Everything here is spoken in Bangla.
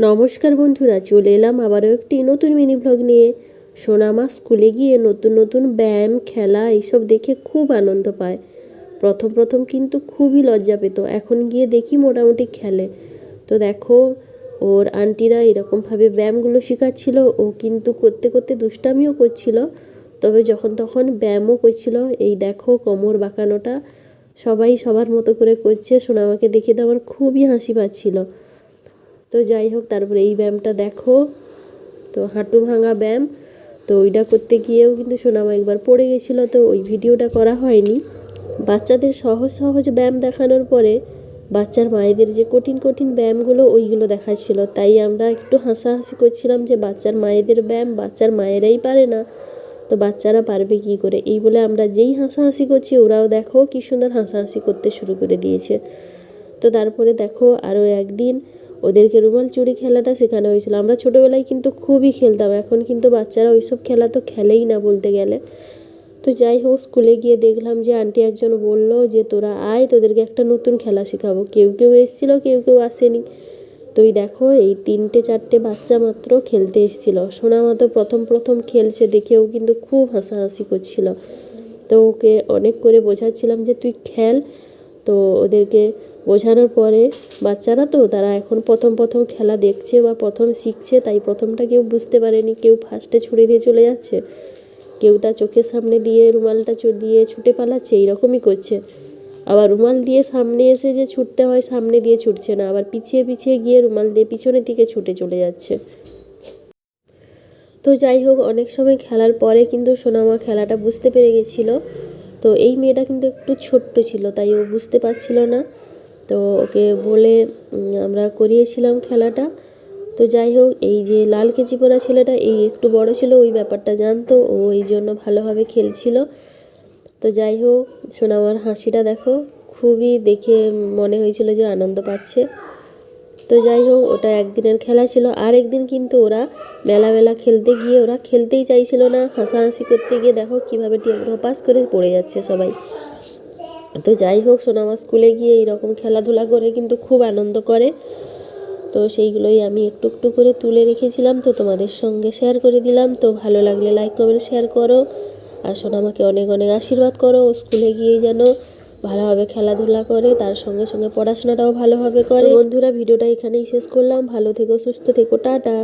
নমস্কার বন্ধুরা, চলে এলাম আবারও একটি নতুন মিনি ব্লগ নিয়ে। সোনামা স্কুলে গিয়ে নতুন নতুন ব্যায়াম, খেলা এইসব দেখে খুব আনন্দ পায়। প্রথম প্রথম কিন্তু খুবই লজ্জা পেত, এখন গিয়ে দেখি মোটামুটি খেলে। তো দেখো, ওর আন্টিরা এরকমভাবে ব্যায়ামগুলো শেখাচ্ছিল, ও কিন্তু করতে করতে দুষ্টামিও করছিল, তবে যখন তখন ব্যায়ামও করছিল। এই দেখো কোমর বাঁকানোটা সবাই সবার মতো করে করছে। সোনামাকে দেখে তো আমার খুবই হাসি পাচ্ছিল। তো যাই হোক, তারপরে এই ব্যায়ামটা দেখো, তো হাঁটু ভাঙা ব্যায়াম। তো ওইটা করতে গিয়েও কিন্তু সোনামা একবার পড়ে গেছিলো, তো ওই ভিডিওটা করা হয়নি। বাচ্চাদের সহজ সহজ ব্যায়াম দেখানোর পরে বাচ্চার মায়েদের যে কঠিন কঠিন ব্যায়ামগুলো ওইগুলো দেখাচ্ছিল, তাই আমরা একটু হাসাহাসি করছিলাম যে বাচ্চার মায়েদের ব্যায়াম বাচ্চার মায়েরাই পারে না, তো বাচ্চারা পারবে কি করে। এই বলে আমরা যেই হাসাহাসি করছি, ওরাও দেখো কি সুন্দর হাসাহাসি করতে শুরু করে দিয়েছে। তো তারপরে দেখো আরও একদিন ওদেরকে রুমাল চুরি খেলাটা শেখানো হয়েছিল। আমরা ছোটোবেলায় কিন্তু খুবই খেলতাম, এখন কিন্তু বাচ্চারা ওইসব খেলা তো খেলেই না বলতে গেলে। তো যাই হোক, স্কুলে গিয়ে দেখলাম যে আন্টি একজন বলল যে তোরা আয়, তোদেরকে একটা নতুন খেলা শেখাবো। কেউ কেউ এসেছিলো, কেউ কেউ আসেনি। তো এই দেখো, এই 3-4টে বাচ্চা মাত্র খেলতে এসেছিল। সোনামা তো প্রথম প্রথম খেলছে, দেখেও কিন্তু খুব হাসাহাসি করছিল। তো ওকে অনেক করে বোঝাচ্ছিলাম যে তুই খেল। তো ওদেরকে বোঝানোর পরে বাচ্চারা তো তারা এখন প্রথম প্রথম খেলা দেখছে বা প্রথম শিখছে, তাই প্রথমটা কেউ বুঝতে পারেনি, কেউ ফার্স্টে ছুড়ে দিয়ে চলে যাচ্ছে, কেউ তার চোখের সামনে দিয়ে রুমালটা দিয়ে ছুটে পালাচ্ছে, এইরকমই করছে। আবার রুমাল দিয়ে সামনে এসে যে ছুটতে হয়, সামনে দিয়ে ছুটছে না, আবার পিছিয়ে পিছিয়ে গিয়ে রুমাল দিয়ে পিছনের দিকে ছুটে চলে যাচ্ছে। তো যাই হোক, অনেক সময় খেলার পরে কিন্তু সোনামা খেলাটা বুঝতে পেরে গেছিলো। তো এই মেয়েটা কিন্তু একটু ছোট্ট ছিল, তাই ও বুঝতে পারছিল না। তো ওকে বলে আমরা করিয়েছিলাম খেলাটা। তো যাই হোক, এই যে লাল কেঁচি পরা ছেলেটা, এই একটু বড় ছিল, ওই ব্যাপারটা জানতো, ও এই জন্য ভালোভাবে খেলছিল। তো যাই হোক, সোনামার হাসিটা দেখো, খুবই দেখে মনে হয়েছিল যে আনন্দ পাচ্ছে। তো যাই হোক, ওটা একদিনের খেলা ছিল। আর একদিন কিন্তু ওরা মেলা খেলতে গিয়ে ওরা খেলতেই চাইছিল না, হাসাহাসি করতে গিয়ে দেখো কীভাবে ধপাস করে পড়ে যাচ্ছে সবাই। তো যাই হোক, সোনামা স্কুলে গিয়ে এইরকম খেলাধুলা করে কিন্তু খুব আনন্দ করে। তো সেইগুলোই আমি একটু একটু করে তুলে রেখেছিলাম, তো তোমাদের সঙ্গে শেয়ার করে দিলাম। তো ভালো লাগলে লাইক কমেন্ট শেয়ার করো, আর সোনামাকে অনেক অনেক আশীর্বাদ করো। ও স্কুলে গিয়েই যেন ভালোভাবে খেলাধুলা করে, তার সঙ্গে সঙ্গে পড়াশোনাটাও ভালোভাবে করে। বন্ধুরা, ভিডিওটা এখানেই শেষ করলাম। ভালো থেকো, সুস্থ থেকো, টাটা।